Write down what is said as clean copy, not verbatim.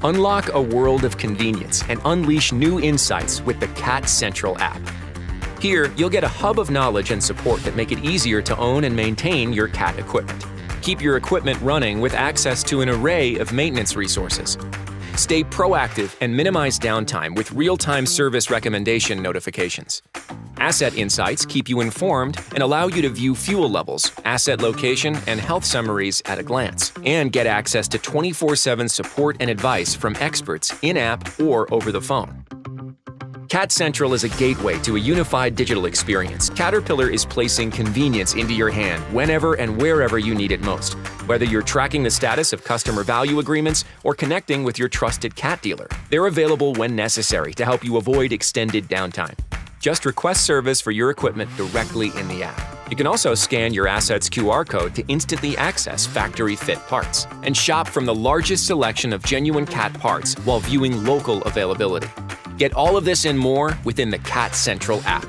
Unlock a world of convenience and unleash new insights with the Cat Central app. Here, you'll get a hub of knowledge and support that make it easier to own and maintain your cat equipment. Keep your equipment running with access to an array of maintenance resources. Stay proactive and minimize downtime with real-time service recommendation notifications. Asset insights keep you informed and allow you to view fuel levels, asset location, and health summaries at a glance, and get access to 24/7 support and advice from experts in-app or over the phone. Cat Central is a gateway to a unified digital experience. Caterpillar is placing convenience into your hand whenever and wherever you need it most. Whether you're tracking the status of customer value agreements or connecting with your trusted cat dealer, they're available when necessary to help you avoid extended downtime. Just request service for your equipment directly in the app. You can also scan your asset's QR code to instantly access factory-fit parts and shop from the largest selection of genuine cat parts while viewing local availability. Get all of this and more within the Cat Central app.